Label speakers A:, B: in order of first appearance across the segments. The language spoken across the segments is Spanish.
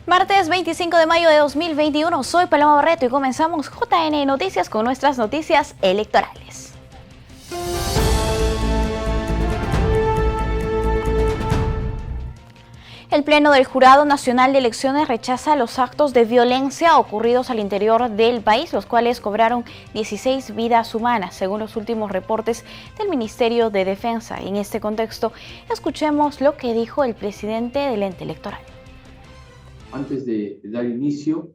A: Martes 25 de mayo de 2021, soy Paloma Barreto y comenzamos JN Noticias con nuestras noticias electorales. El Pleno del Jurado Nacional de Elecciones rechaza los actos de violencia ocurridos al interior del país, los cuales cobraron 16 vidas humanas, según los últimos reportes del Ministerio de Defensa. En este contexto, escuchemos lo que dijo el presidente del ente electoral.
B: Antes de dar inicio,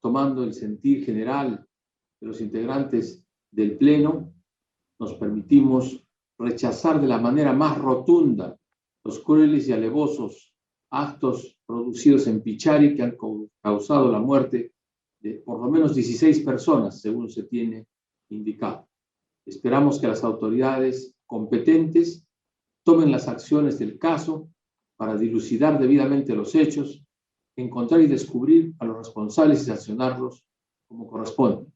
B: tomando el sentir general de los integrantes del Pleno, nos permitimos rechazar de la manera más rotunda los crueles y alevosos actos producidos en Pichari que han causado la muerte de por lo menos 16 personas, según se tiene indicado. Esperamos que las autoridades competentes tomen las acciones del caso para dilucidar debidamente los hechos, encontrar y descubrir a los responsables y sancionarlos como corresponde.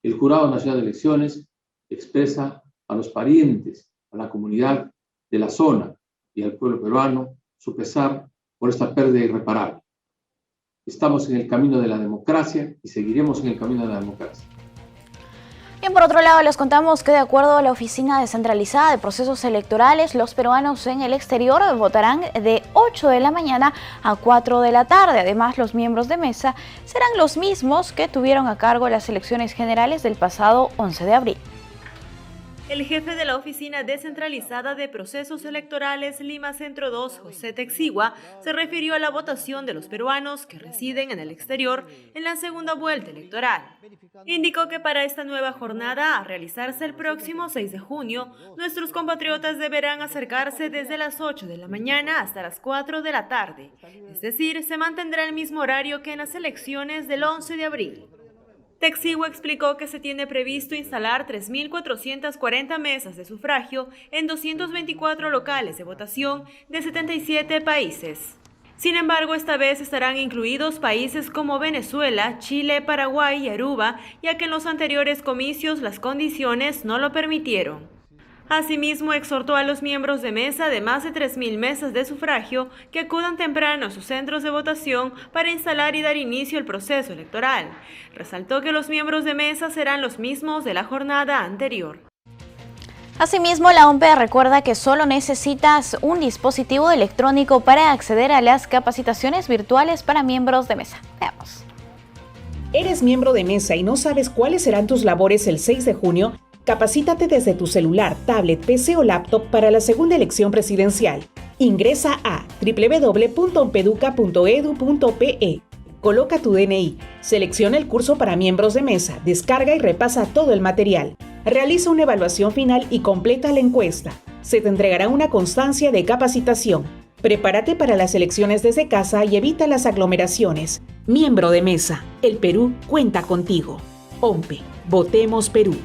B: El Jurado Nacional de Elecciones expresa a los parientes, a la comunidad de la zona y al pueblo peruano su pesar por esta pérdida irreparable. Estamos en el camino de la democracia y seguiremos en el camino de la democracia.
A: Bien, por otro lado, les contamos que de acuerdo a la Oficina Descentralizada de Procesos Electorales, los peruanos en el exterior votarán de 8 de la mañana a 4 de la tarde. Además, los miembros de mesa serán los mismos que tuvieron a cargo las elecciones generales del pasado 11 de abril.
C: El jefe de la Oficina Descentralizada de Procesos Electorales Lima Centro 2, José Texigua, se refirió a la votación de los peruanos que residen en el exterior en la segunda vuelta electoral. Indicó que para esta nueva jornada, a realizarse el próximo 6 de junio, nuestros compatriotas deberán acercarse desde las 8 de la mañana hasta las 4 de la tarde, es decir, se mantendrá el mismo horario que en las elecciones del 11 de abril. Texigua explicó que se tiene previsto instalar 3.440 mesas de sufragio en 224 locales de votación de 77 países. Sin embargo, esta vez estarán incluidos países como Venezuela, Chile, Paraguay y Aruba, ya que en los anteriores comicios las condiciones no lo permitieron. Asimismo, exhortó a los miembros de mesa de más de 3.000 mesas de sufragio que acudan temprano a sus centros de votación para instalar y dar inicio al proceso electoral. Resaltó que los miembros de mesa serán los mismos de la jornada anterior.
A: Asimismo, la OMPE recuerda que solo necesitas un dispositivo electrónico para acceder a las capacitaciones virtuales para miembros de mesa. Veamos.
D: ¿Eres miembro de mesa y no sabes cuáles serán tus labores el 6 de junio? Capacítate desde tu celular, tablet, PC o laptop para la segunda elección presidencial. Ingresa a www.ompeduca.edu.pe. Coloca tu DNI, selecciona el curso para miembros de mesa, descarga y repasa todo el material. Realiza una evaluación final y completa la encuesta. Se te entregará una constancia de capacitación. Prepárate para las elecciones desde casa y evita las aglomeraciones. Miembro de mesa, el Perú cuenta contigo. OMPE, votemos Perú.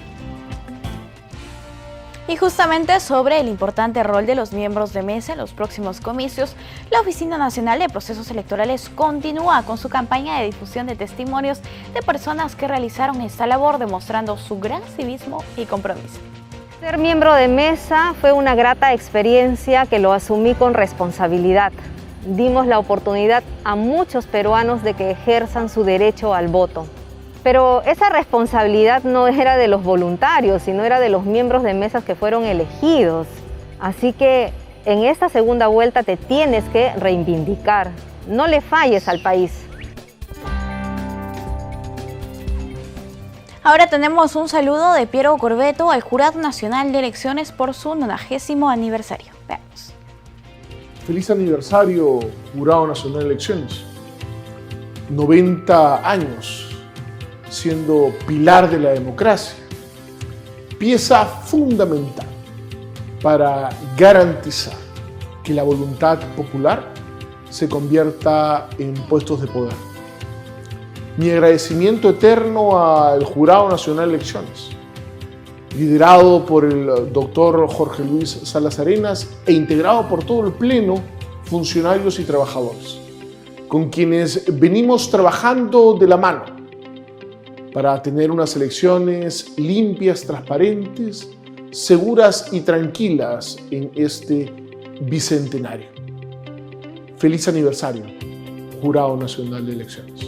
A: Y justamente sobre el importante rol de los miembros de mesa en los próximos comicios, la Oficina Nacional de Procesos Electorales continúa con su campaña de difusión de testimonios de personas que realizaron esta labor, demostrando su gran civismo y compromiso.
E: Ser miembro de mesa fue una grata experiencia que lo asumí con responsabilidad. Dimos la oportunidad a muchos peruanos de que ejerzan su derecho al voto. Pero esa responsabilidad no era de los voluntarios, sino era de los miembros de mesas que fueron elegidos. Así que en esta segunda vuelta te tienes que reivindicar. No le falles al país.
A: Ahora tenemos un saludo de Piero Corbeto al Jurado Nacional de Elecciones por su 90º aniversario. Veamos.
F: Feliz aniversario, Jurado Nacional de Elecciones. 90 años. Siendo pilar de la democracia, pieza fundamental para garantizar que la voluntad popular se convierta en puestos de poder. Mi agradecimiento eterno al Jurado Nacional de Elecciones, liderado por el doctor Jorge Luis Salas Arenas e integrado por todo el Pleno, funcionarios y trabajadores, con quienes venimos trabajando de la mano para tener unas elecciones limpias, transparentes, seguras y tranquilas en este bicentenario. Feliz aniversario, Jurado Nacional de Elecciones.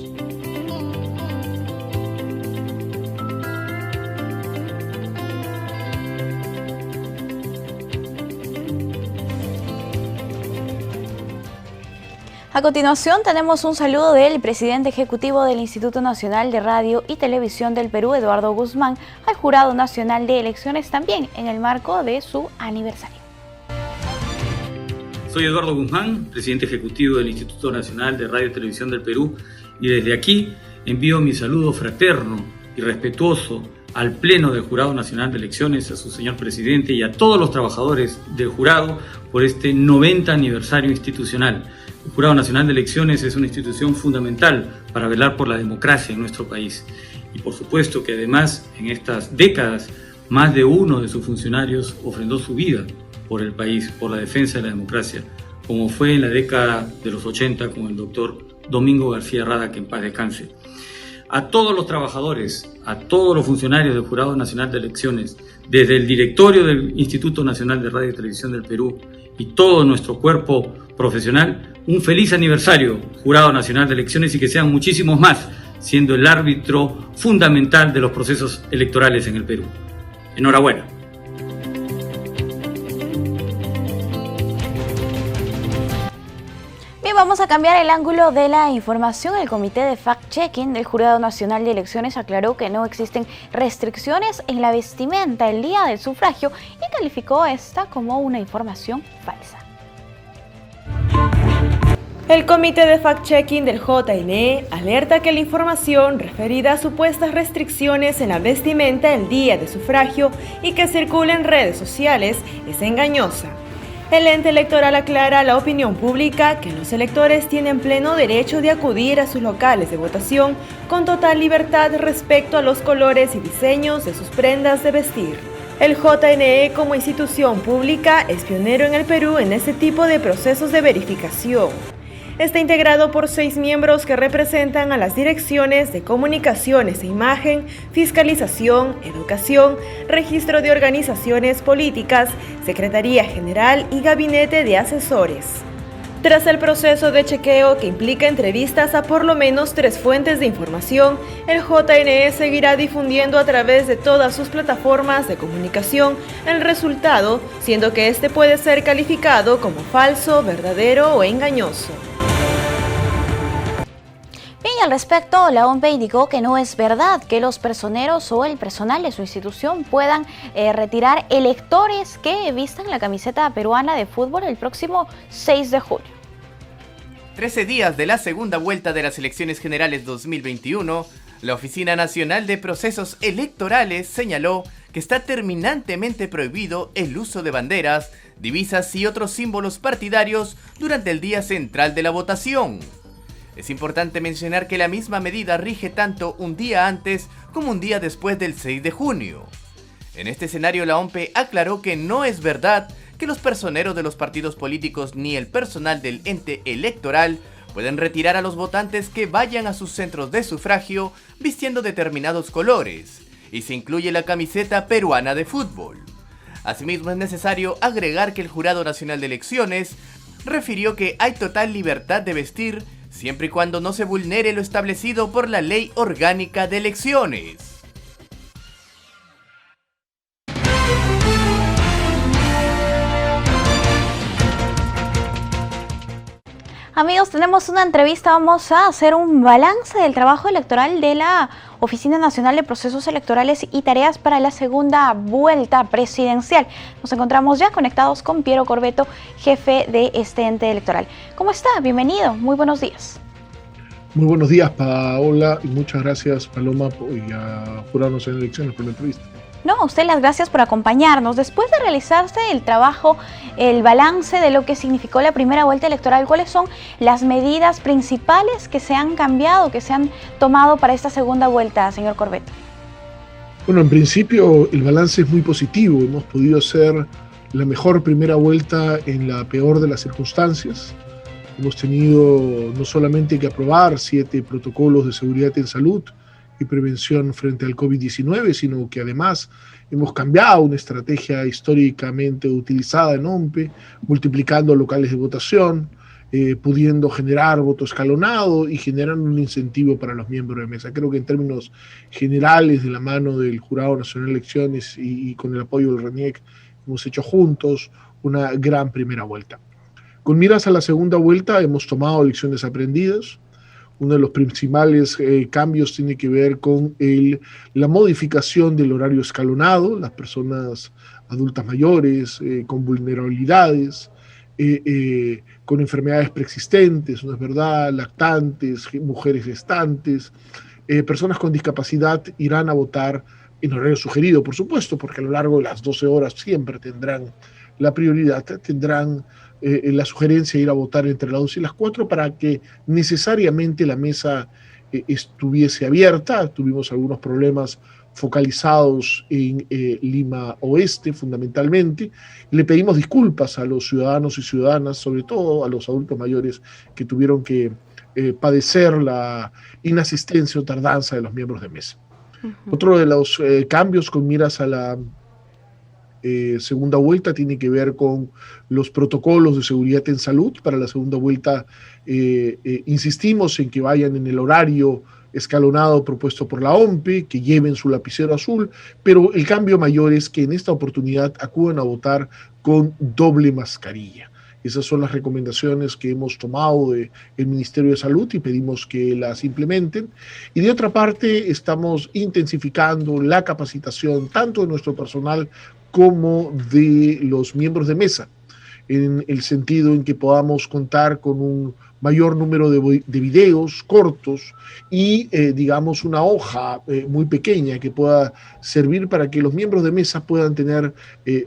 A: A continuación tenemos un saludo del presidente ejecutivo del Instituto Nacional de Radio y Televisión del Perú, Eduardo Guzmán, al Jurado Nacional de Elecciones, también en el marco de su aniversario.
G: Soy Eduardo Guzmán, presidente ejecutivo del Instituto Nacional de Radio y Televisión del Perú, y desde aquí envío mi saludo fraterno y respetuoso al Pleno del Jurado Nacional de Elecciones, a su señor presidente y a todos los trabajadores del jurado por este 90 aniversario institucional. El Jurado Nacional de Elecciones es una institución fundamental para velar por la democracia en nuestro país. Y por supuesto que además en estas décadas más de uno de sus funcionarios ofrendó su vida por el país, por la defensa de la democracia, como fue en la década de los 80 con el doctor Domingo García Rada, que en paz descanse. A todos los trabajadores, a todos los funcionarios del Jurado Nacional de Elecciones, desde el directorio del Instituto Nacional de Radio y Televisión del Perú y todo nuestro cuerpo profesional, un feliz aniversario, Jurado Nacional de Elecciones, y que sean muchísimos más, siendo el árbitro fundamental de los procesos electorales en el Perú. Enhorabuena.
A: Bien, vamos a cambiar el ángulo de la información. El Comité de Fact-Checking del Jurado Nacional de Elecciones aclaró que no existen restricciones en la vestimenta el día del sufragio y calificó esta como una información falsa.
C: El Comité de Fact-Checking del JNE alerta que la información referida a supuestas restricciones en la vestimenta el día de sufragio y que circula en redes sociales es engañosa. El ente electoral aclara a la opinión pública que los electores tienen pleno derecho de acudir a sus locales de votación con total libertad respecto a los colores y diseños de sus prendas de vestir. El JNE como institución pública es pionero en el Perú en este tipo de procesos de verificación. Está integrado por 6 miembros que representan a las direcciones de comunicaciones e imagen, fiscalización, educación, registro de organizaciones políticas, secretaría general y gabinete de asesores. Tras el proceso de chequeo que implica entrevistas a por lo menos 3 fuentes de información, el JNE seguirá difundiendo a través de todas sus plataformas de comunicación el resultado, siendo que este puede ser calificado como falso, verdadero o engañoso.
A: Bien, al respecto, la OMPE indicó que no es verdad que los personeros o el personal de su institución puedan retirar electores que vistan la camiseta peruana de fútbol el próximo 6 de julio.
H: 13 días de la segunda vuelta de las elecciones generales 2021, la Oficina Nacional de Procesos Electorales señaló que está terminantemente prohibido el uso de banderas, divisas y otros símbolos partidarios durante el día central de la votación. Es importante mencionar que la misma medida rige tanto un día antes como un día después del 6 de junio. En este escenario, la OMPE aclaró que no es verdad que los personeros de los partidos políticos ni el personal del ente electoral pueden retirar a los votantes que vayan a sus centros de sufragio vistiendo determinados colores, y se incluye la camiseta peruana de fútbol. Asimismo, es necesario agregar que el Jurado Nacional de Elecciones refirió que hay total libertad de vestir siempre y cuando no se vulnere lo establecido por la Ley Orgánica de Elecciones.
A: Amigos, tenemos una entrevista, vamos a hacer un balance del trabajo electoral de la Oficina Nacional de Procesos Electorales y Tareas para la segunda vuelta presidencial. Nos encontramos ya conectados con Piero Corbeto, jefe de este ente electoral. ¿Cómo está? Bienvenido, muy buenos días.
F: Muy buenos días, Paola, y muchas gracias, Paloma, y a Jurado Nacional de Elecciones por la entrevista.
A: No, a usted las gracias por acompañarnos. Después de realizarse el trabajo, el balance de lo que significó la primera vuelta electoral, ¿cuáles son las medidas principales que se han cambiado, que se han tomado para esta segunda vuelta, señor Corbeto?
F: Bueno, en principio el balance es muy positivo. Hemos podido hacer la mejor primera vuelta en la peor de las circunstancias. Hemos tenido no solamente que aprobar 7 protocolos de seguridad en salud y prevención frente al COVID-19, sino que además hemos cambiado una estrategia históricamente utilizada en OMPE, multiplicando locales de votación, pudiendo generar voto escalonado y generar un incentivo para los miembros de mesa. Creo que en términos generales, de la mano del Jurado Nacional de Elecciones y con el apoyo del RENIEC, hemos hecho juntos una gran primera vuelta. Con miras a la segunda vuelta hemos tomado lecciones aprendidas. Uno de los principales cambios tiene que ver con la modificación del horario escalonado, las personas adultas mayores, con vulnerabilidades, con enfermedades preexistentes, ¿no es verdad?, lactantes, mujeres gestantes, personas con discapacidad irán a votar en horario sugerido, por supuesto, porque a lo largo de las 12 horas siempre tendrán la prioridad, tendrán la sugerencia de ir a votar entre las 2 y las 4 para que necesariamente la mesa estuviese abierta. Tuvimos algunos problemas focalizados en Lima Oeste, fundamentalmente. Le pedimos disculpas a los ciudadanos y ciudadanas, sobre todo a los adultos mayores que tuvieron que padecer la inasistencia o tardanza de los miembros de mesa. Otro de los cambios con miras a la segunda vuelta tiene que ver con los protocolos de seguridad en salud. Para la segunda vuelta insistimos en que vayan en el horario escalonado propuesto por la OMPE, que lleven su lapicero azul, pero el cambio mayor es que en esta oportunidad acudan a votar con doble mascarilla. Esas son las recomendaciones que hemos tomado del Ministerio de Salud y pedimos que las implementen. Y de otra parte, estamos intensificando la capacitación tanto de nuestro personal como de los miembros de mesa, en el sentido en que podamos contar con un mayor número de videos cortos y, digamos, una hoja muy pequeña que pueda servir para que los miembros de mesa puedan tener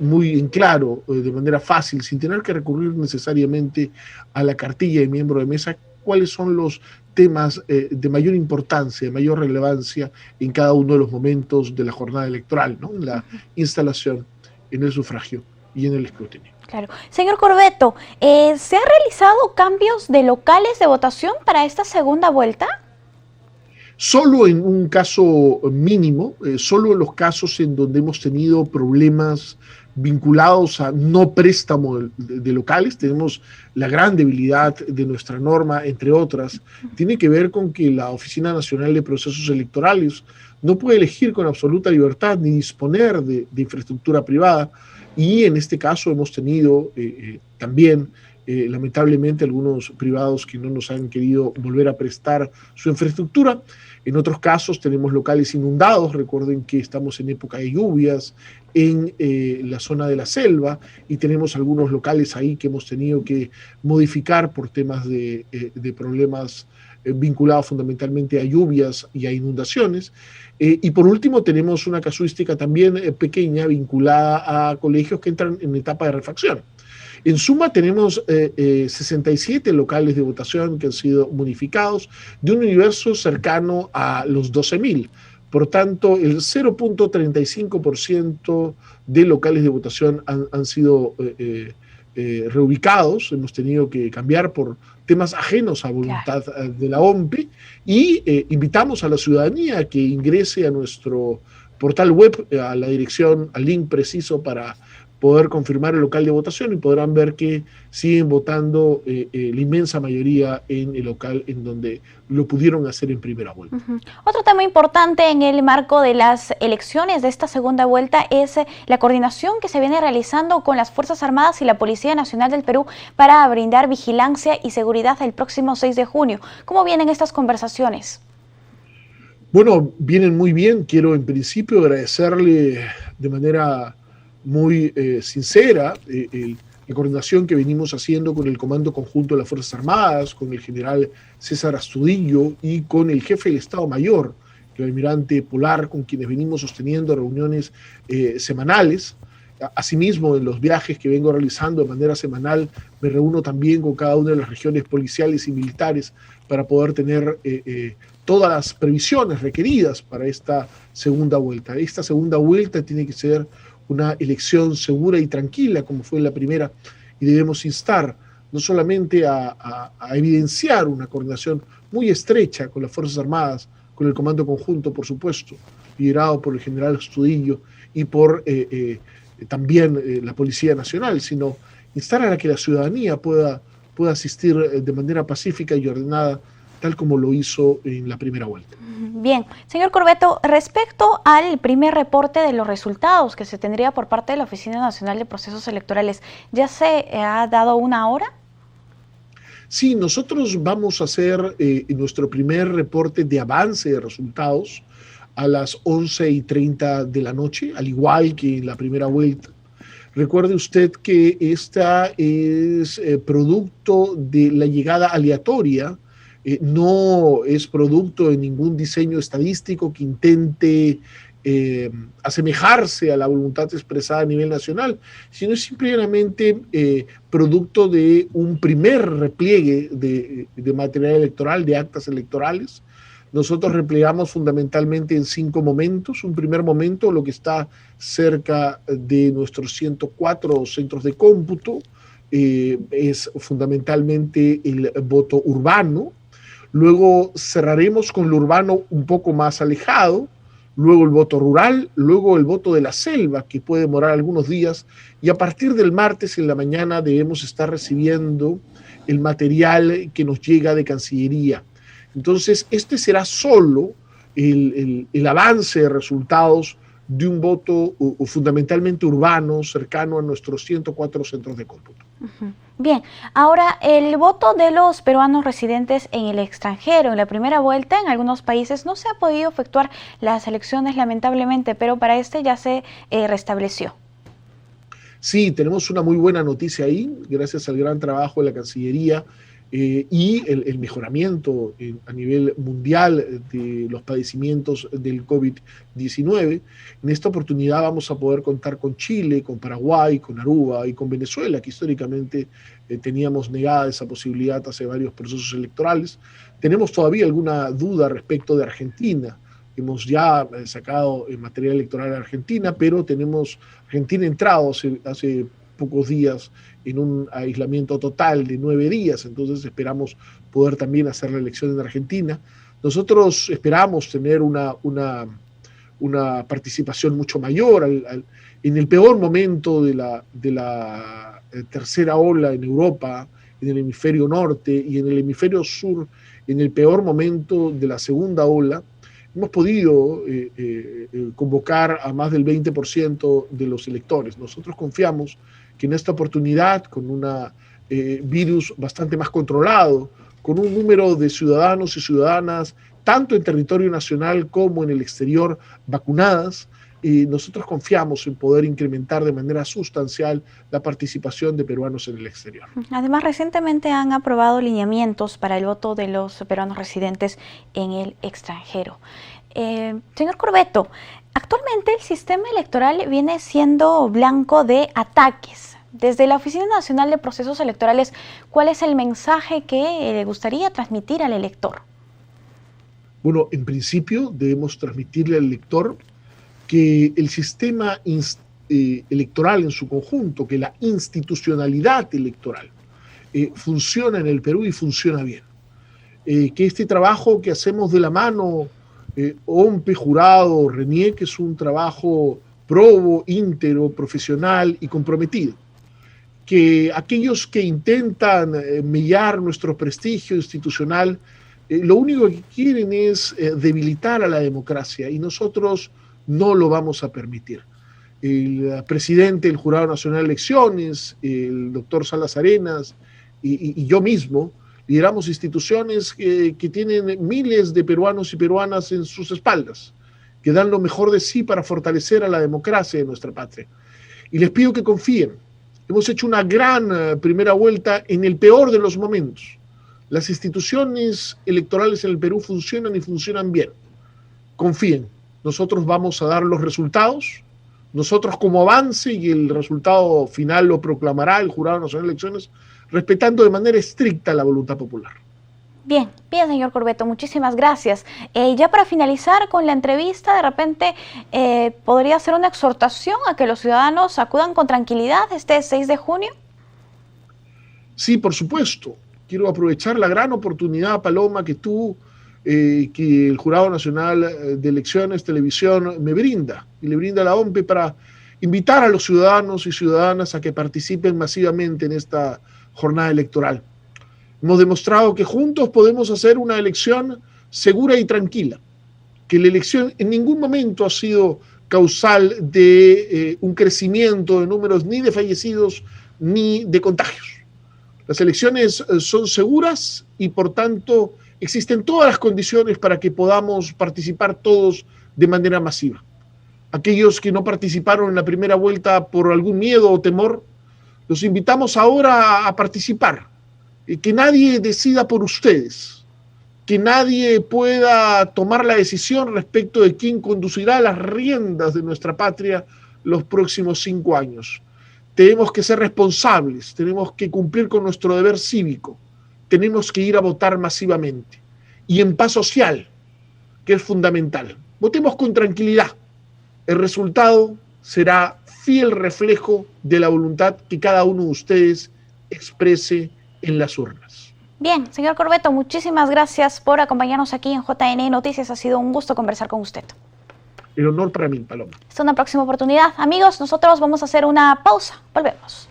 F: muy en claro, de manera fácil, sin tener que recurrir necesariamente a la cartilla de miembro de mesa, cuáles son los temas de mayor importancia, de mayor relevancia en cada uno de los momentos de la jornada electoral, ¿no? En la instalación, en el sufragio y en el escrutinio.
A: Claro. Señor Corbeto, ¿se han realizado cambios de locales de votación para esta segunda vuelta?
F: Solo en un caso mínimo, solo en los casos en donde hemos tenido problemas vinculados a no préstamo de locales. Tenemos la gran debilidad de nuestra norma, entre otras, tiene que ver con que la Oficina Nacional de Procesos Electorales no puede elegir con absoluta libertad ni disponer de infraestructura privada, y en este caso hemos tenido también lamentablemente algunos privados que no nos han querido volver a prestar su infraestructura. En otros casos tenemos locales inundados. Recuerden que estamos en época de lluvias en la zona de la selva y tenemos algunos locales ahí que hemos tenido que modificar por temas de problemas vinculados fundamentalmente a lluvias y a inundaciones. Y por último tenemos una casuística también pequeña vinculada a colegios que entran en etapa de refacción. En suma tenemos 67 locales de votación que han sido modificados de un universo cercano a los 12.000. Por tanto, el 0.35% de locales de votación han sido reubicados. Hemos tenido que cambiar por temas ajenos a voluntad de la OMPE y invitamos a la ciudadanía que ingrese a nuestro portal web, a la dirección, al link preciso para poder confirmar el local de votación, y podrán ver que siguen votando la inmensa mayoría en el local en donde lo pudieron hacer en primera vuelta.
A: Otro tema importante en el marco de las elecciones de esta segunda vuelta es la coordinación que se viene realizando con las Fuerzas Armadas y la Policía Nacional del Perú para brindar vigilancia y seguridad el próximo 6 de junio. ¿Cómo vienen estas conversaciones?
F: Bueno, vienen muy bien. Quiero en principio agradecerle de manera muy sincera la coordinación que venimos haciendo con el Comando Conjunto de las Fuerzas Armadas, con el general César Astudillo y con el jefe del Estado Mayor, el almirante Polar, con quienes venimos sosteniendo reuniones semanales. Asimismo, en los viajes que vengo realizando de manera semanal, me reúno también con cada una de las regiones policiales y militares para poder tener todas las previsiones requeridas para esta segunda vuelta. Esta segunda vuelta tiene que ser una elección segura y tranquila como fue la primera, y debemos instar no solamente a evidenciar una coordinación muy estrecha con las Fuerzas Armadas, con el Comando Conjunto, por supuesto, liderado por el general Astudillo y por también la Policía Nacional, sino instar a que la ciudadanía pueda pueda asistir de manera pacífica y ordenada, tal como lo hizo en la primera vuelta.
A: Bien, señor Corbeto, respecto al primer reporte de los resultados que se tendría por parte de la Oficina Nacional de Procesos Electorales, ¿ya se ha dado una hora?
F: Sí, nosotros vamos a hacer nuestro primer reporte de avance de resultados a las 11:30 de la noche, al igual que en la primera vuelta. Recuerde usted que esta es producto de la llegada aleatoria, no es producto de ningún diseño estadístico que intente asemejarse a la voluntad expresada a nivel nacional, sino es simplemente producto de un primer repliegue de material electoral, de actas electorales. Nosotros replegamos fundamentalmente en 5 momentos. Un primer momento, lo que está cerca de nuestros 104 centros de cómputo, es fundamentalmente el voto urbano. Luego cerraremos con lo urbano un poco más alejado, luego el voto rural, luego el voto de la selva, que puede demorar algunos días, y a partir del martes en la mañana debemos estar recibiendo el material que nos llega de Cancillería. Entonces, este será solo el avance de resultados de un voto fundamentalmente urbano, cercano a nuestros 104 centros de cómputo.
A: Bien, ahora el voto de los peruanos residentes en el extranjero. En la primera vuelta, en algunos países no se ha podido efectuar las elecciones, lamentablemente, pero para este ya se restableció.
F: Sí, tenemos una muy buena noticia ahí, gracias al gran trabajo de la Cancillería y el mejoramiento a nivel mundial de los padecimientos del COVID-19. En esta oportunidad vamos a poder contar con Chile, con Paraguay, con Aruba y con Venezuela, que históricamente teníamos negada esa posibilidad hace varios procesos electorales. Tenemos todavía alguna duda respecto de Argentina. Hemos ya sacado material electoral a Argentina, pero tenemos Argentina entrado hace pocos días en un aislamiento total de 9 días, entonces esperamos poder también hacer la elección en Argentina. Nosotros esperamos tener una participación mucho mayor. En el peor momento de la tercera ola en Europa, en el hemisferio norte, y en el hemisferio sur, en el peor momento de la segunda ola, hemos podido convocar a más del 20% de los electores. Nosotros confiamos que en esta oportunidad, con un virus bastante más controlado, con un número de ciudadanos y ciudadanas, tanto en territorio nacional como en el exterior, vacunadas, nosotros confiamos en poder incrementar de manera sustancial la participación de peruanos en el exterior.
A: Además, recientemente han aprobado lineamientos para el voto de los peruanos residentes en el extranjero. Señor Corbeto, actualmente el sistema electoral viene siendo blanco de ataques. Desde la Oficina Nacional de Procesos Electorales, ¿cuál es el mensaje que le gustaría transmitir al elector?
F: Bueno, en principio debemos transmitirle al elector que el sistema electoral en su conjunto, que la institucionalidad electoral funciona en el Perú y funciona bien. Que este trabajo que hacemos de la mano, OMPE, jurado, RENIEC, que es un trabajo probo, íntegro, profesional y comprometido. Que aquellos que intentan mellar nuestro prestigio institucional, lo único que quieren es debilitar a la democracia, y nosotros no lo vamos a permitir. El presidente del Jurado Nacional de Elecciones, el doctor Salas Arenas y yo mismo, lideramos instituciones que tienen miles de peruanos y peruanas en sus espaldas, que dan lo mejor de sí para fortalecer a la democracia de nuestra patria. Y les pido que confíen. Hemos hecho una gran primera vuelta en el peor de los momentos. Las instituciones electorales en el Perú funcionan y funcionan bien. Confíen. Nosotros vamos a dar los resultados. Nosotros como avance, y el resultado final lo proclamará el Jurado Nacional de Elecciones, respetando de manera estricta la voluntad popular.
A: Bien, señor Corbeto, muchísimas gracias. Ya para finalizar con la entrevista, de repente podría ser una exhortación a que los ciudadanos acudan con tranquilidad este 6 de junio.
F: Sí, por supuesto. Quiero aprovechar la gran oportunidad, Paloma, que el Jurado Nacional de Elecciones Televisión me brinda, y le brinda a la OMPE, para invitar a los ciudadanos y ciudadanas a que participen masivamente en esta jornada electoral. Hemos demostrado que juntos podemos hacer una elección segura y tranquila, que la elección en ningún momento ha sido causal de un crecimiento de números ni de fallecidos ni de contagios. Las elecciones son seguras y por tanto existen todas las condiciones para que podamos participar todos de manera masiva. Aquellos que no participaron en la primera vuelta por algún miedo o temor, los invitamos ahora a participar. Que nadie decida por ustedes, que nadie pueda tomar la decisión respecto de quién conducirá las riendas de nuestra patria los próximos 5 años. Tenemos que ser responsables, tenemos que cumplir con nuestro deber cívico, tenemos que ir a votar masivamente y en paz social, que es fundamental. Votemos con tranquilidad. El resultado será fiel reflejo de la voluntad que cada uno de ustedes exprese en las urnas.
A: Bien, señor Corbeto, muchísimas gracias por acompañarnos aquí en JN Noticias. Ha sido un gusto conversar con usted.
F: El honor para mí, Paloma.
A: Hasta una próxima oportunidad. Amigos, nosotros vamos a hacer una pausa. Volvemos.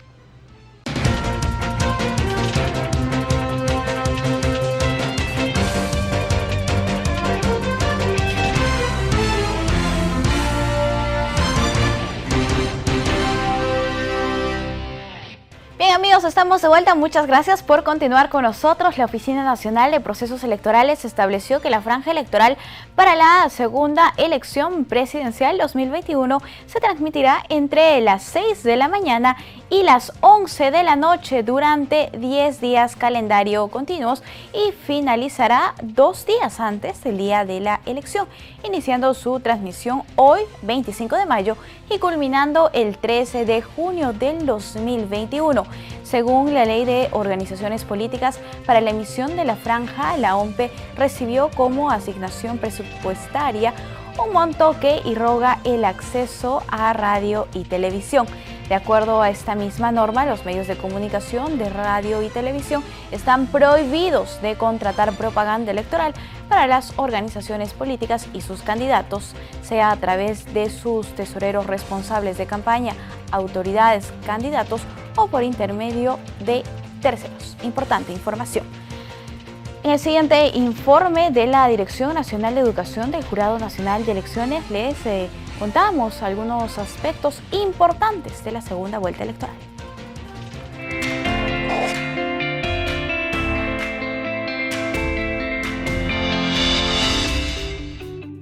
A: Bien, amigos, estamos de vuelta. Muchas gracias por continuar con nosotros. La Oficina Nacional de Procesos Electorales estableció que la franja electoral para la segunda elección presidencial 2021 se transmitirá entre las 6 de la mañana y las 11 de la noche durante 10 días calendario continuos y finalizará 2 días antes del día de la elección, iniciando su transmisión hoy, 25 de mayo, y culminando el 13 de junio del 2021. Según la Ley de Organizaciones Políticas, para la emisión de la franja, la OMPE recibió como asignación presupuestaria un monto que irroga el acceso a radio y televisión. De acuerdo a esta misma norma, los medios de comunicación de radio y televisión están prohibidos de contratar propaganda electoral para las organizaciones políticas y sus candidatos, sea a través de sus tesoreros responsables de campaña, autoridades, candidatos o por intermedio de terceros. Importante información. En el siguiente informe de la Dirección Nacional de Educación del Jurado Nacional de Elecciones les contamos algunos aspectos importantes de la segunda vuelta electoral.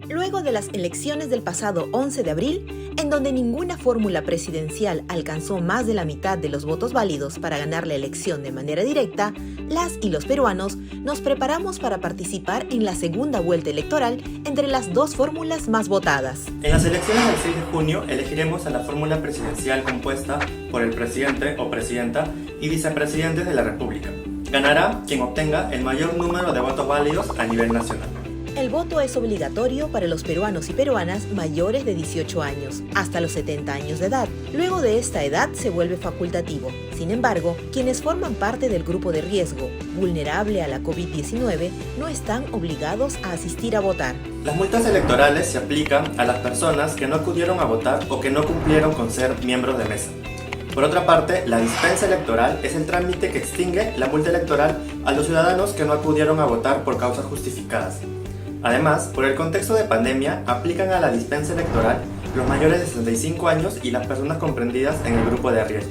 I: Luego de las elecciones del pasado 11 de abril, en donde ninguna fórmula presidencial alcanzó más de la mitad de los votos válidos para ganar la elección de manera directa, las y los peruanos nos preparamos para participar en la segunda vuelta electoral entre las dos fórmulas más votadas.
J: En las elecciones del 6 de junio elegiremos a la fórmula presidencial compuesta por el presidente o presidenta y vicepresidentes de la República. Ganará quien obtenga el mayor número de votos válidos a nivel nacional.
I: El voto es obligatorio para los peruanos y peruanas mayores de 18 años, hasta los 70 años de edad. Luego de esta edad se vuelve facultativo. Sin embargo, quienes forman parte del grupo de riesgo, vulnerable a la COVID-19, no están obligados a asistir a votar.
J: Las multas electorales se aplican a las personas que no acudieron a votar o que no cumplieron con ser miembros de mesa. Por otra parte, la dispensa electoral es el trámite que extingue la multa electoral a los ciudadanos que no acudieron a votar por causas justificadas. Además, por el contexto de pandemia, aplican a la dispensa electoral los mayores de 65 años y las personas comprendidas en el grupo de riesgo.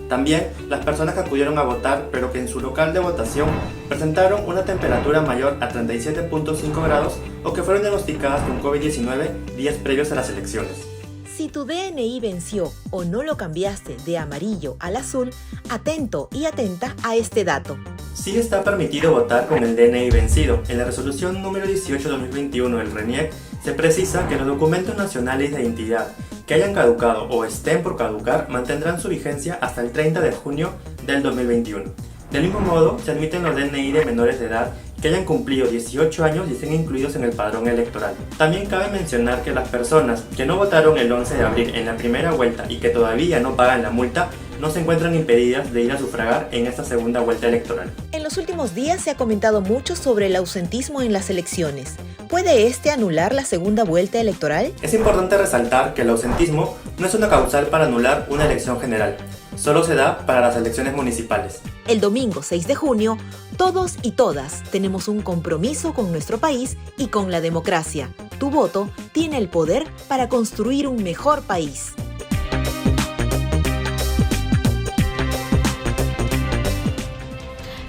J: También las personas que acudieron a votar pero que en su local de votación presentaron una temperatura mayor a 37.5 grados o que fueron diagnosticadas con COVID-19 días previos a las elecciones.
I: Si tu DNI venció o no lo cambiaste de amarillo al azul, atento y atenta a este dato.
J: Sí está permitido votar con el DNI vencido. En la resolución número 18/2021 del RENIEC se precisa que los documentos nacionales de identidad que hayan caducado o estén por caducar mantendrán su vigencia hasta el 30 de junio del 2021. Del mismo modo, se admiten los DNI de menores de edad que hayan cumplido 18 años y estén incluidos en el padrón electoral. También cabe mencionar que las personas que no votaron el 11 de abril en la primera vuelta y que todavía no pagan la multa no se encuentran impedidas de ir a sufragar en esta segunda vuelta electoral.
I: En los últimos días se ha comentado mucho sobre el ausentismo en las elecciones. ¿Puede este anular la segunda vuelta electoral?
J: Es importante resaltar que el ausentismo no es una causal para anular una elección general. solo se da para las elecciones municipales.
I: El domingo 6 de junio, todos y todas tenemos un compromiso con nuestro país y con la democracia. Tu voto tiene el poder para construir un mejor país.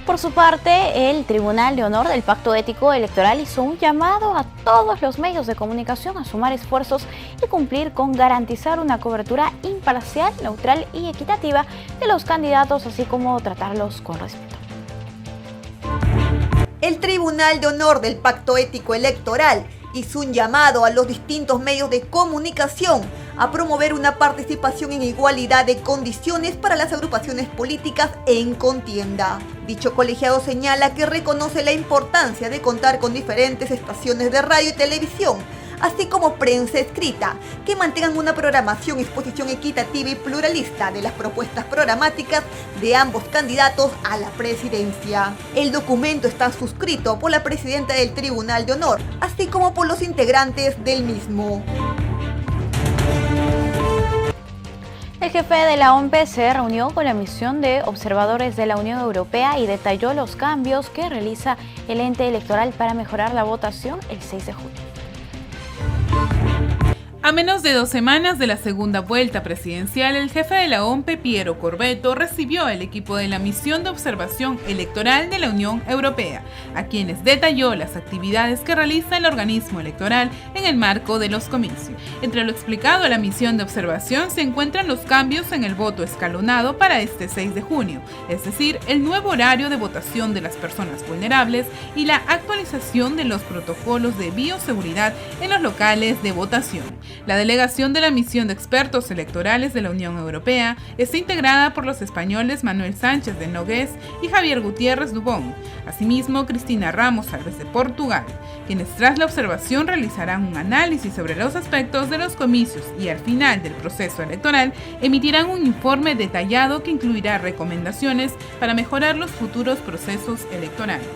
A: Por su parte, el Tribunal de Honor del Pacto Ético Electoral hizo un llamado a todos los medios de comunicación a sumar esfuerzos y cumplir con garantizar una cobertura imparcial, neutral y equitativa de los candidatos, así como tratarlos con respeto.
K: El Tribunal de Honor del Pacto Ético Electoral hizo un llamado a los distintos medios de comunicación a promover una participación en igualdad de condiciones para las agrupaciones políticas en contienda. Dicho colegiado señala que reconoce la importancia de contar con diferentes estaciones de radio y televisión, así como prensa escrita, que mantengan una programación y exposición equitativa y pluralista de las propuestas programáticas de ambos candidatos a la presidencia. El documento está suscrito por la presidenta del Tribunal de Honor, así como por los integrantes del mismo.
A: El jefe de la OMPE se reunió con la misión de observadores de la Unión Europea y detalló los cambios que realiza el ente electoral para mejorar la votación el 6 de junio.
L: A menos de 2 semanas de la segunda vuelta presidencial, el jefe de la OMPE, Piero Corvetto, recibió al equipo de la misión de observación electoral de la Unión Europea, a quienes detalló las actividades que realiza el organismo electoral en el marco de los comicios. Entre lo explicado a la misión de observación se encuentran los cambios en el voto escalonado para este 6 de junio, es decir, el nuevo horario de votación de las personas vulnerables y la actualización de los protocolos de bioseguridad en los locales de votación. La delegación de la misión de expertos electorales de la Unión Europea está integrada por los españoles Manuel Sánchez de Nogués y Javier Gutiérrez Dubón, asimismo Cristina Ramos Alves de Portugal, quienes tras la observación realizarán un análisis sobre los aspectos de los comicios y al final del proceso electoral emitirán un informe detallado que incluirá recomendaciones para mejorar los futuros procesos electorales.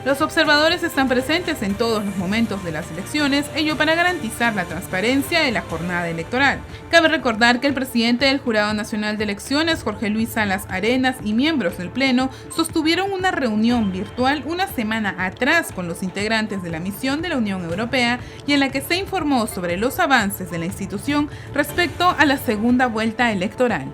L: Los observadores están presentes en todos los momentos de las elecciones, ello para garantizar la transparencia de la jornada electoral. Cabe recordar que el presidente del Jurado Nacional de Elecciones, Jorge Luis Salas Arenas, y miembros del Pleno sostuvieron una reunión virtual una semana atrás con los integrantes de la misión de la Unión Europea y en la que se informó sobre los avances de la institución respecto a la segunda vuelta electoral.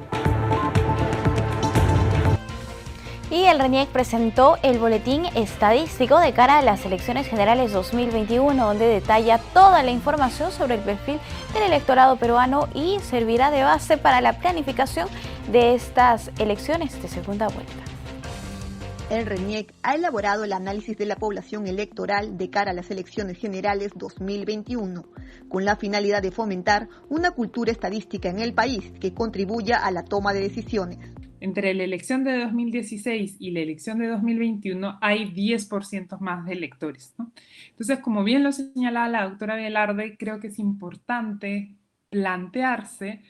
A: Y el RENIEC presentó el boletín estadístico de cara a las elecciones generales 2021, donde detalla toda la información sobre el perfil del electorado peruano y servirá de base para la planificación de estas elecciones de segunda vuelta.
K: El RENIEC ha elaborado el análisis de la población electoral de cara a las elecciones generales 2021, con la finalidad de fomentar una cultura estadística en el país que contribuya a la toma de decisiones.
L: Entre la elección de 2016 y la elección de 2021 hay 10% más de electores, ¿no? Entonces, como bien lo señalaba la doctora Velarde, creo que es importante plantearse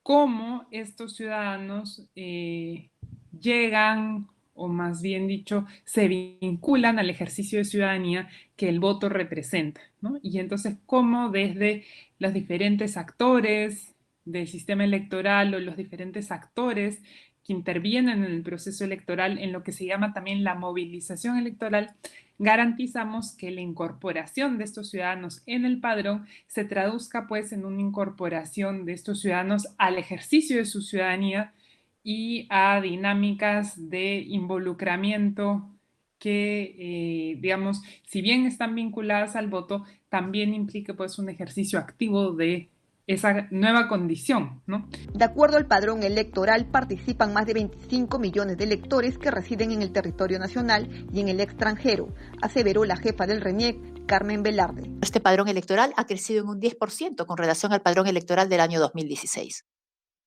L: cómo estos ciudadanos llegan, o más bien dicho, se vinculan al ejercicio de ciudadanía que el voto representa, ¿no? Y entonces, cómo desde los diferentes actores del sistema electoral o los diferentes actores que intervienen en el proceso electoral, en lo que se llama también la movilización electoral, garantizamos que la incorporación de estos ciudadanos en el padrón se traduzca pues en una incorporación de estos ciudadanos al ejercicio de su ciudadanía y a dinámicas de involucramiento que, digamos, si bien están vinculadas al voto, también implica pues un ejercicio activo de esa nueva condición, ¿no?
K: De acuerdo al padrón electoral, participan más de 25 millones de electores que residen en el territorio nacional y en el extranjero, aseveró la jefa del RENIEC, Carmen Velarde.
M: Este padrón electoral ha crecido en un 10% con relación al padrón electoral del año 2016.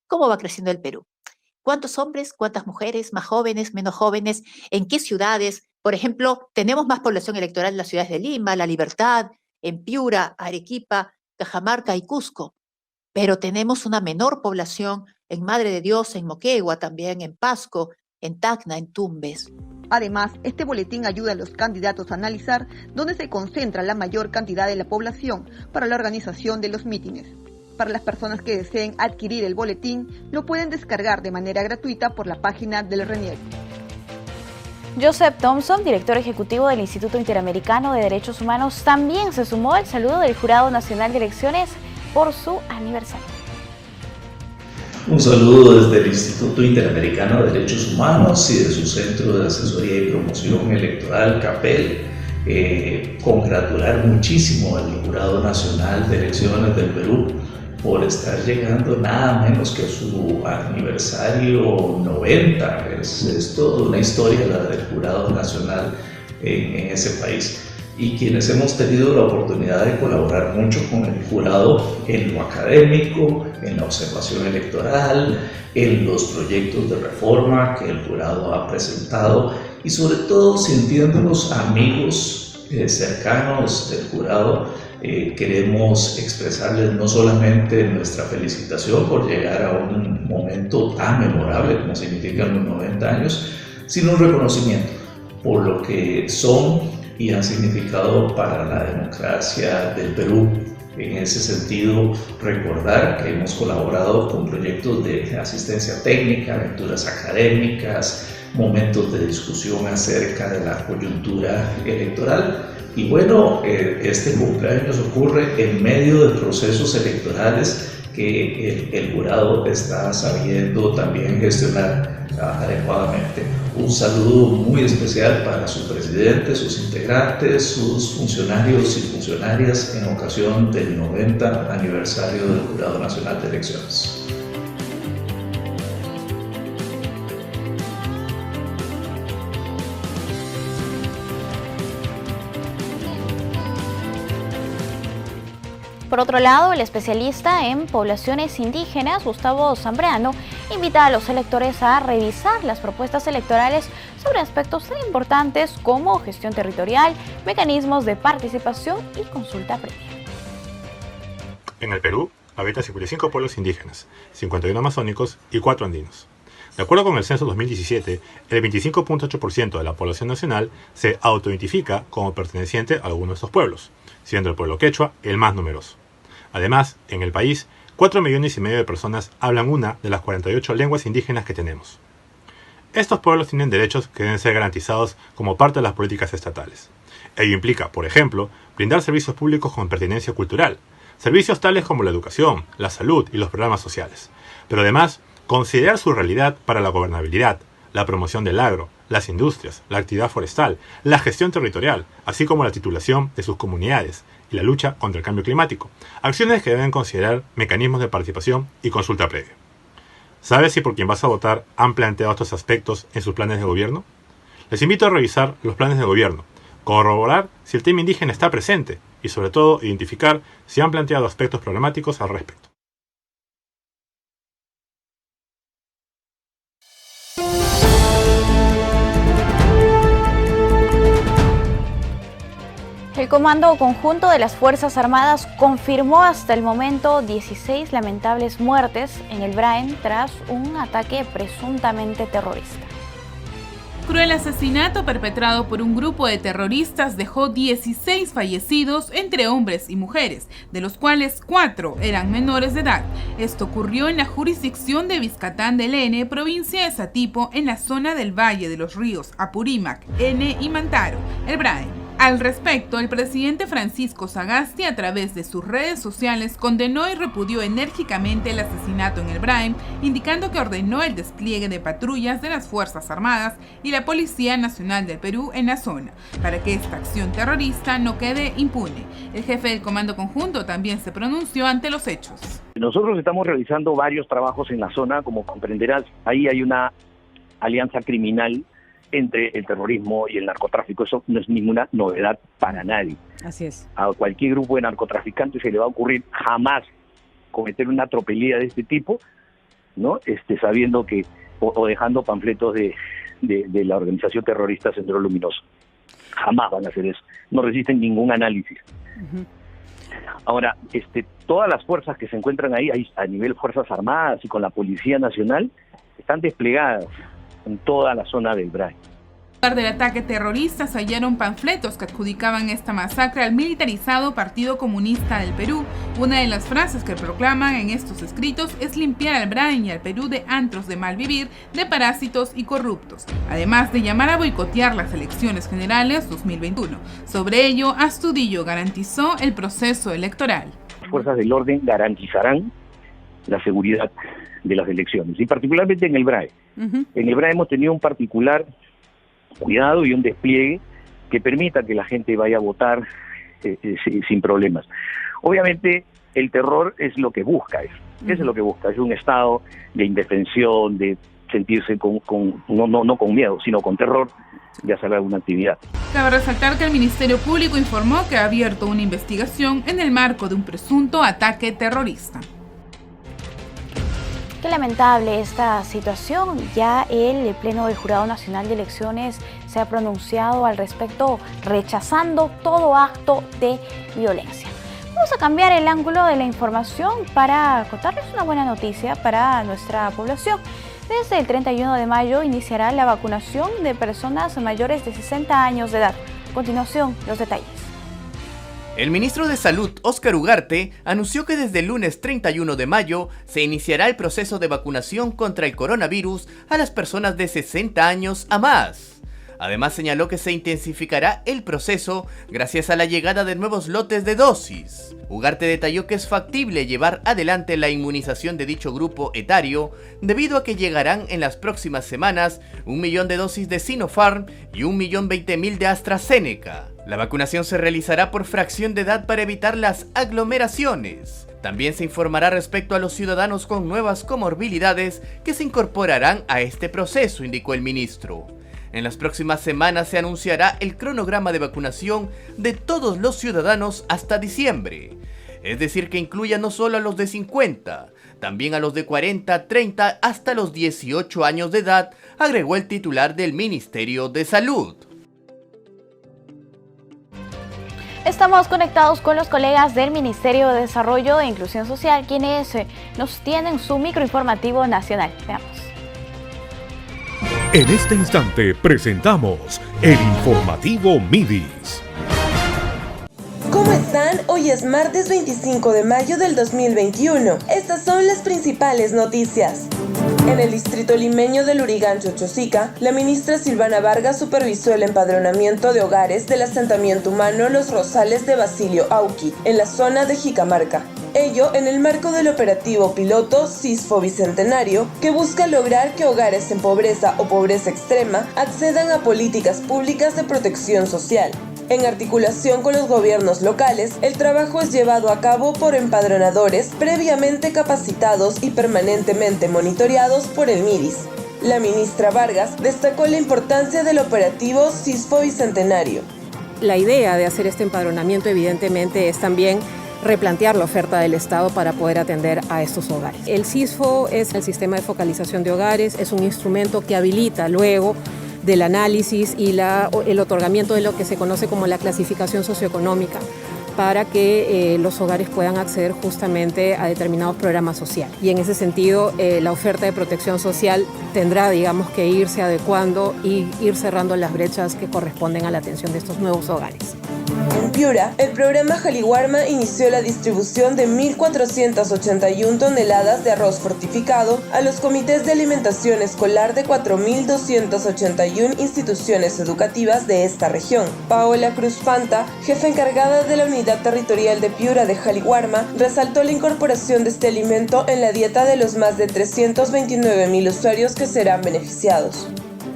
M: ¿Cómo va creciendo el Perú? ¿Cuántos hombres, cuántas mujeres, más jóvenes, menos jóvenes? ¿En qué ciudades? Por ejemplo, tenemos más población electoral en las ciudades de Lima, La Libertad, en Piura, Arequipa, Cajamarca y Cusco. Pero tenemos una menor población en Madre de Dios, en Moquegua, también en Pasco, en Tacna, en Tumbes.
K: Además, este boletín ayuda a los candidatos a analizar dónde se concentra la mayor cantidad de la población para la organización de los mítines. Para las personas que deseen adquirir el boletín, lo pueden descargar de manera gratuita por la página del RENIEC.
A: Joseph Thompson, director ejecutivo del Instituto Interamericano de Derechos Humanos, también se sumó al saludo del Jurado Nacional de Elecciones por su aniversario.
N: Un saludo desde el Instituto Interamericano de Derechos Humanos y de su Centro de Asesoría y Promoción Electoral, CAPEL. Congratular muchísimo al Jurado Nacional de Elecciones del Perú por estar llegando nada menos que a su aniversario 90. Es toda una historia la del Jurado Nacional en ese país. Y quienes hemos tenido la oportunidad de colaborar mucho con el jurado en lo académico, en la observación electoral, en los proyectos de reforma que el jurado ha presentado y sobre todo sintiéndonos amigos cercanos del jurado, queremos expresarles no solamente nuestra felicitación por llegar a un momento tan memorable como significan los 90 años, sino un reconocimiento por lo que son y han significado para la democracia del Perú. En ese sentido, recordar que hemos colaborado con proyectos de asistencia técnica, lecturas académicas, momentos de discusión acerca de la coyuntura electoral. Y bueno, este cumpleaños ocurre en medio de procesos electorales que el jurado está sabiendo también gestionar adecuadamente. Un saludo muy especial para su presidente, sus integrantes, sus funcionarios y funcionarias en ocasión del 90 aniversario del Jurado Nacional de Elecciones.
A: Por otro lado, el especialista en poblaciones indígenas, Gustavo Zambrano, invita a los electores a revisar las propuestas electorales sobre aspectos tan importantes como gestión territorial, mecanismos de participación y consulta previa.
O: En el Perú habitan 55 pueblos indígenas, 51 amazónicos y 4 andinos. De acuerdo con el censo 2017, el 25.8% de la población nacional se autoidentifica como perteneciente a alguno de estos pueblos, siendo el pueblo quechua el más numeroso. Además, en el país, 4,5 millones de personas hablan una de las 48 lenguas indígenas que tenemos. Estos pueblos tienen derechos que deben ser garantizados como parte de las políticas estatales. Ello implica, por ejemplo, brindar servicios públicos con pertinencia cultural, servicios tales como la educación, la salud y los programas sociales, pero además considerar su realidad para la gobernabilidad, la promoción del agro, las industrias, la actividad forestal, la gestión territorial, así como la titulación de sus comunidades y la lucha contra el cambio climático, acciones que deben considerar mecanismos de participación y consulta previa. ¿Sabes si por quien vas a votar han planteado estos aspectos en sus planes de gobierno? Les invito a revisar los planes de gobierno, corroborar si el tema indígena está presente y sobre todo identificar si han planteado aspectos problemáticos al respecto.
A: El Comando Conjunto de las Fuerzas Armadas confirmó hasta el momento 16 lamentables muertes en el Braen tras un ataque presuntamente terrorista.
L: Cruel asesinato perpetrado por un grupo de terroristas dejó 16 fallecidos entre hombres y mujeres, de los cuales 4 eran menores de edad. Esto ocurrió en la jurisdicción de Vizcatán del N, provincia de Satipo, en la zona del Valle de los Ríos Apurímac, N y Mantaro, el Braen. Al respecto, el presidente Francisco Sagasti, a través de sus redes sociales, condenó y repudió enérgicamente el asesinato en el Braen, indicando que ordenó el despliegue de patrullas de las Fuerzas Armadas y la Policía Nacional del Perú en la zona, para que esta acción terrorista no quede impune. El jefe del Comando Conjunto también se pronunció ante los hechos.
P: Nosotros estamos realizando varios trabajos en la zona, como comprenderás, ahí hay una alianza criminal entre el terrorismo y el narcotráfico. Eso no es ninguna novedad para nadie.
Q: Así es.
P: A cualquier grupo de narcotraficantes se le va a ocurrir jamás cometer una tropelía de este tipo, ¿no? Sabiendo que, o dejando panfletos de la organización terrorista Sendero Luminoso. Jamás van a hacer eso. No resisten ningún análisis. Uh-huh. Ahora, todas las fuerzas que se encuentran ahí a nivel Fuerzas Armadas y con la Policía Nacional, están desplegadas en toda la zona del Braen.
L: lugar del ataque terrorista se hallaron panfletos que adjudicaban esta masacre al militarizado Partido Comunista del Perú. Una de las frases que proclaman en estos escritos es limpiar al Brain y al Perú de antros de mal vivir, de parásitos y corruptos, además de llamar a boicotear las elecciones generales 2021. Sobre ello, Astudillo garantizó el proceso electoral.
P: Las fuerzas del orden garantizarán la seguridad de las elecciones, y particularmente en el BRAE. En el BRAE hemos tenido un particular cuidado y un despliegue que permita que la gente vaya a votar sin problemas. Obviamente el terror es lo que busca, eso es lo que busca, es un estado de indefensión, de sentirse no con miedo, sino con terror de hacer alguna actividad.
L: Cabe resaltar que el Ministerio Público informó que ha abierto una investigación en el marco de un presunto ataque terrorista.
A: Qué lamentable esta situación. Ya el Pleno del Jurado Nacional de Elecciones se ha pronunciado al respecto, rechazando todo acto de violencia. Vamos a cambiar el ángulo de la información para contarles una buena noticia para nuestra población. Desde el 31 de mayo iniciará la vacunación de personas mayores de 60 años de edad. A continuación, los detalles.
H: El ministro de Salud, Óscar Ugarte, anunció que desde el lunes 31 de mayo se iniciará el proceso de vacunación contra el coronavirus a las personas de 60 años a más. Además señaló que se intensificará el proceso gracias a la llegada de nuevos lotes de dosis. Ugarte detalló que es factible llevar adelante la inmunización de dicho grupo etario debido a que llegarán en las próximas semanas 1 millón de dosis de Sinopharm y 1.020.000 de AstraZeneca. La vacunación se realizará por fracción de edad para evitar las aglomeraciones. También se informará respecto a los ciudadanos con nuevas comorbilidades que se incorporarán a este proceso, indicó el ministro. En las próximas semanas se anunciará el cronograma de vacunación de todos los ciudadanos hasta diciembre. Es decir, que incluya no solo a los de 50, también a los de 40, 30 hasta los 18 años de edad, agregó el titular del Ministerio de Salud.
A: Estamos conectados con los colegas del Ministerio de Desarrollo e Inclusión Social, quienes nos tienen su microinformativo nacional. Veamos.
Q: En este instante presentamos el informativo Midis.
R: ¿Cómo están? Hoy es martes 25 de mayo del 2021. Estas son las principales noticias. En el distrito limeño de Lurigancho, Chosica, la ministra Silvana Vargas supervisó el empadronamiento de hogares del asentamiento humano Los Rosales de Basilio Auqui, en la zona de Jicamarca. Ello en el marco del operativo piloto CISFO Bicentenario, que busca lograr que hogares en pobreza o pobreza extrema accedan a políticas públicas de protección social. En articulación con los gobiernos locales, el trabajo es llevado a cabo por empadronadores previamente capacitados y permanentemente monitoreados por el MIDIS. La ministra Vargas destacó la importancia del operativo CISFO Bicentenario.
S: La idea de hacer este empadronamiento evidentemente es también replantear la oferta del Estado para poder atender a estos hogares. El CISFO es el sistema de focalización de hogares, es un instrumento que habilita luego del análisis y el otorgamiento de lo que se conoce como la clasificación socioeconómica para que los hogares puedan acceder justamente a determinados programas sociales. Y en ese sentido, la oferta de protección social tendrá, digamos, que irse adecuando y ir cerrando las brechas que corresponden a la atención de estos nuevos hogares.
R: En Piura, el programa Jaliwarma inició la distribución de 1.481 toneladas de arroz fortificado a los comités de alimentación escolar de 4.281 instituciones educativas de esta región. Paola Cruz Fanta, jefa encargada de la Unidad Territorial de Piura de Jaliwarma, resaltó la incorporación de este alimento en la dieta de los más de 329.000 usuarios que serán beneficiados.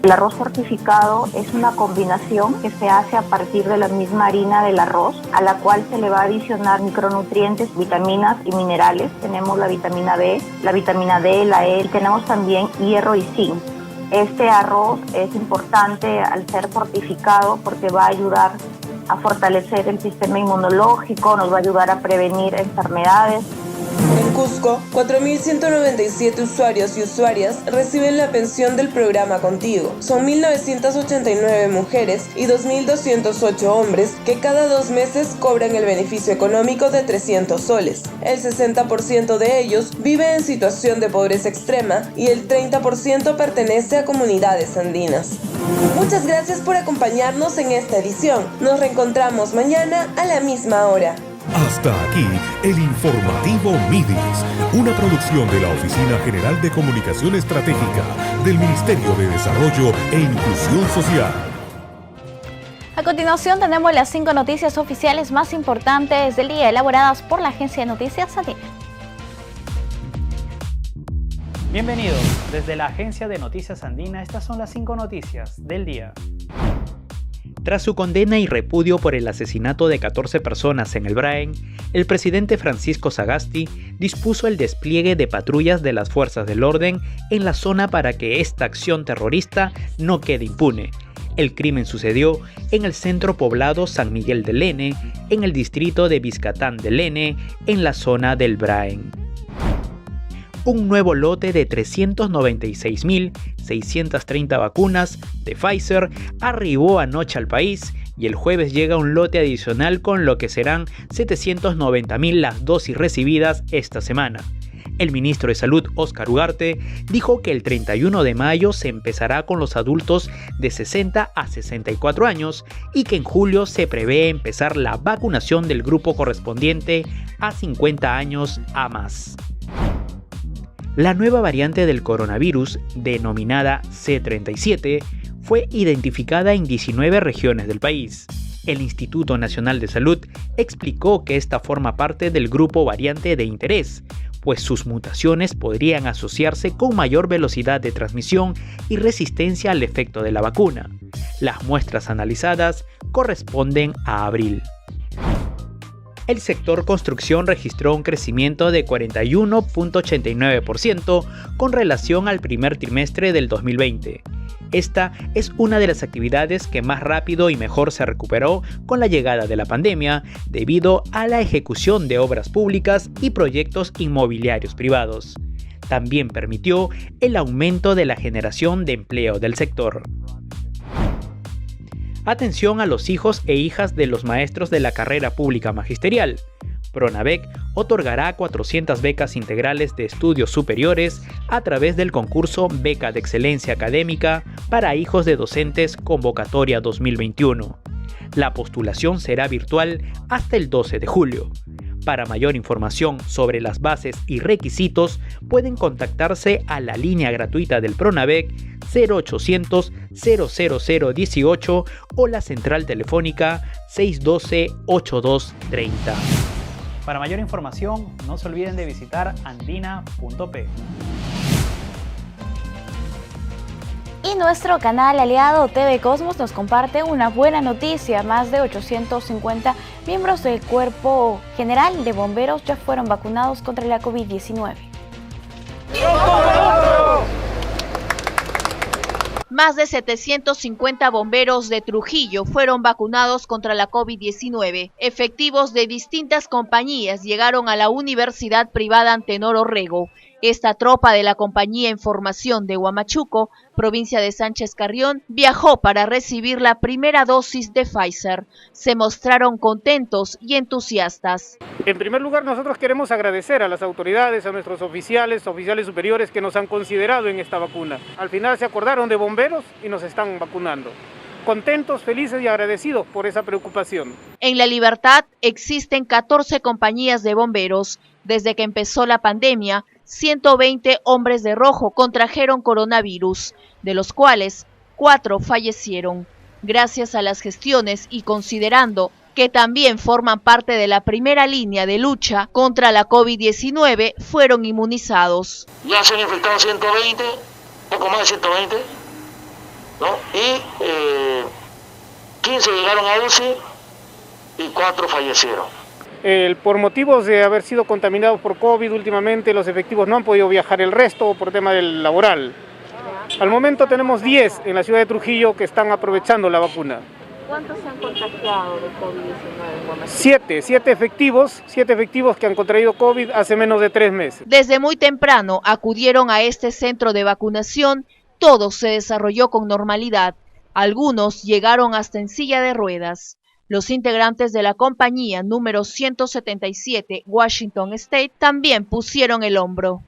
T: El arroz fortificado es una combinación que se hace a partir de la misma harina del arroz, a la cual se le va a adicionar micronutrientes, vitaminas y minerales. Tenemos la vitamina B, la vitamina D, la E, y tenemos también hierro y zinc. Este arroz es importante al ser fortificado porque va a ayudar a fortalecer el sistema inmunológico, nos va a ayudar a prevenir enfermedades.
R: En Cusco, 4.197 usuarios y usuarias reciben la pensión del programa Contigo. Son 1.989 mujeres y 2.208 hombres que cada 2 meses cobran el beneficio económico de 300 soles. El 60% de ellos vive en situación de pobreza extrema y el 30% pertenece a comunidades andinas. Muchas gracias por acompañarnos en esta edición. Nos reencontramos mañana a la misma hora.
Q: Hasta aquí el informativo Midis, una producción de la Oficina General de Comunicación Estratégica del Ministerio de Desarrollo e Inclusión Social.
A: A continuación tenemos las 5 noticias oficiales más importantes del día, elaboradas por la Agencia de Noticias Andina.
U: Bienvenidos, desde la Agencia de Noticias Andina, estas son las 5 noticias del día.
V: Tras su condena y repudio por el asesinato de 14 personas en el Braen, el presidente Francisco Sagasti dispuso el despliegue de patrullas de las fuerzas del orden en la zona para que esta acción terrorista no quede impune. El crimen sucedió en el centro poblado San Miguel de Lene, en el distrito de Vizcatán de Lene, en la zona del Braen. Un nuevo lote de 396.630 vacunas de Pfizer arribó anoche al país y el jueves llega un lote adicional con lo que serán 790.000 las dosis recibidas esta semana. El ministro de Salud, Óscar Ugarte, dijo que el 31 de mayo se empezará con los adultos de 60 a 64 años y que en julio se prevé empezar la vacunación del grupo correspondiente a 50 años a más. La nueva variante del coronavirus, denominada C37, fue identificada en 19 regiones del país. El Instituto Nacional de Salud explicó que esta forma parte del grupo variante de interés, pues sus mutaciones podrían asociarse con mayor velocidad de transmisión y resistencia al efecto de la vacuna. Las muestras analizadas corresponden a abril. El sector construcción registró un crecimiento de 41.89% con relación al primer trimestre del 2020. Esta es una de las actividades que más rápido y mejor se recuperó con la llegada de la pandemia debido a la ejecución de obras públicas y proyectos inmobiliarios privados. También permitió el aumento de la generación de empleo del sector. Atención a los hijos e hijas de los maestros de la carrera pública magisterial. Pronavec otorgará 400 becas integrales de estudios superiores a través del concurso Beca de Excelencia Académica para hijos de docentes Convocatoria 2021. La postulación será virtual hasta el 12 de julio. Para mayor información sobre las bases y requisitos, pueden contactarse a la línea gratuita del Pronavec 0800 00018 o la central telefónica 612-8230.
U: Para mayor información, no se olviden de visitar andina.p.
A: Y nuestro canal aliado TV Cosmos nos comparte una buena noticia. Más de 850 miembros del Cuerpo General de Bomberos ya fueron vacunados contra la COVID-19.
W: Más de 750 bomberos de Trujillo fueron vacunados contra la COVID-19. Efectivos de distintas compañías llegaron a la Universidad Privada Antenor Orrego. Esta tropa de la compañía en formación de Huamachuco, provincia de Sánchez Carrión, viajó para recibir la primera dosis de Pfizer. Se mostraron contentos y entusiastas.
X: En primer lugar, nosotros queremos agradecer a las autoridades, a nuestros oficiales superiores que nos han considerado en esta vacuna. Al final se acordaron de bomberos y nos están vacunando. Contentos, felices y agradecidos por esa preocupación.
W: En La Libertad existen 14 compañías de bomberos. Desde que empezó la pandemia, 120 hombres de rojo contrajeron coronavirus, de los cuales 4 fallecieron. Gracias a las gestiones y considerando que también forman parte de la primera línea de lucha contra la COVID-19, fueron inmunizados.
Y: Ya se han infectado 120, poco más de 120, ¿no? Y 15 llegaron a UCI y 4 fallecieron.
X: Por motivos de haber sido contaminados por COVID últimamente, los efectivos no han podido viajar, el resto por tema del laboral. Al momento tenemos 10 en la ciudad de Trujillo que están aprovechando la vacuna.
B: ¿Cuántos se han contagiado de COVID-19 en Guamachito?
X: Siete efectivos que han contraído COVID hace menos de 3 meses.
W: Desde muy temprano acudieron a este centro de vacunación, todo se desarrolló con normalidad. Algunos llegaron hasta en silla de ruedas. Los integrantes de la compañía número 177 Washington State también pusieron el hombro.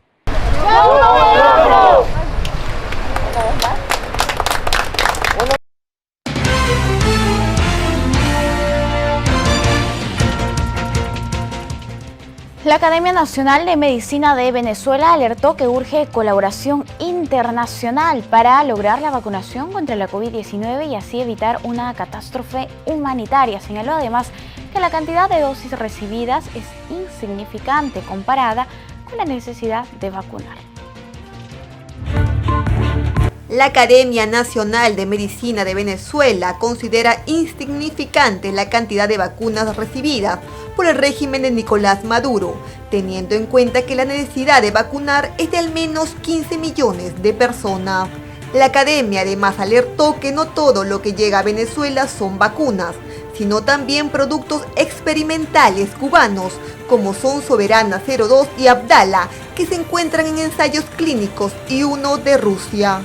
A: La Academia Nacional de Medicina de Venezuela alertó que urge colaboración internacional para lograr la vacunación contra la COVID-19 y así evitar una catástrofe humanitaria. Señaló además que la cantidad de dosis recibidas es insignificante comparada con la necesidad de vacunar.
K: La Academia Nacional de Medicina de Venezuela considera insignificante la cantidad de vacunas recibidas por el régimen de Nicolás Maduro, teniendo en cuenta que la necesidad de vacunar es de al menos 15 millones de personas. La Academia además alertó que no todo lo que llega a Venezuela son vacunas, sino también productos experimentales cubanos, como son Soberana 02 y Abdala, que se encuentran en ensayos clínicos, y uno de Rusia.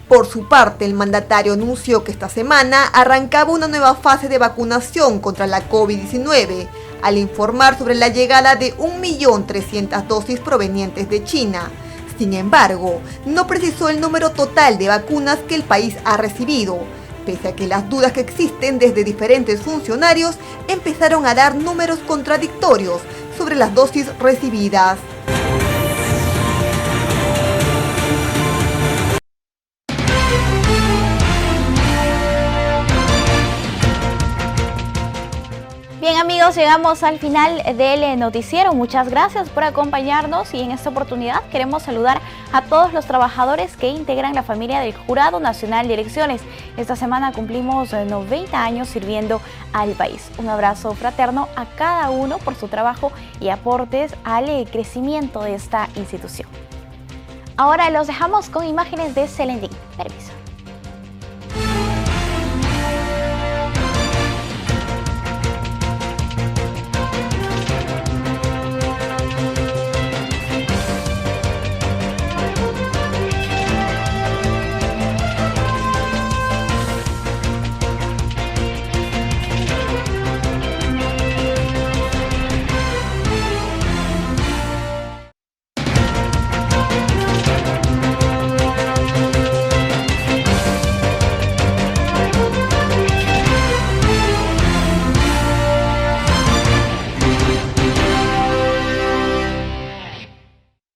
K: Por su parte, el mandatario anunció que esta semana arrancaba una nueva fase de vacunación contra la COVID-19, al informar sobre la llegada de 1.300.000 dosis provenientes de China. Sin embargo, no precisó el número total de vacunas que el país ha recibido, pese a que las dudas que existen desde diferentes funcionarios empezaron a dar números contradictorios sobre las dosis recibidas.
A: Bien amigos, llegamos al final del noticiero. Muchas gracias por acompañarnos y en esta oportunidad queremos saludar a todos los trabajadores que integran la familia del Jurado Nacional de Elecciones. Esta semana cumplimos 90 años sirviendo al país. Un abrazo fraterno a cada uno por su trabajo y aportes al crecimiento de esta institución. Ahora los dejamos con imágenes de Selendín. Permiso.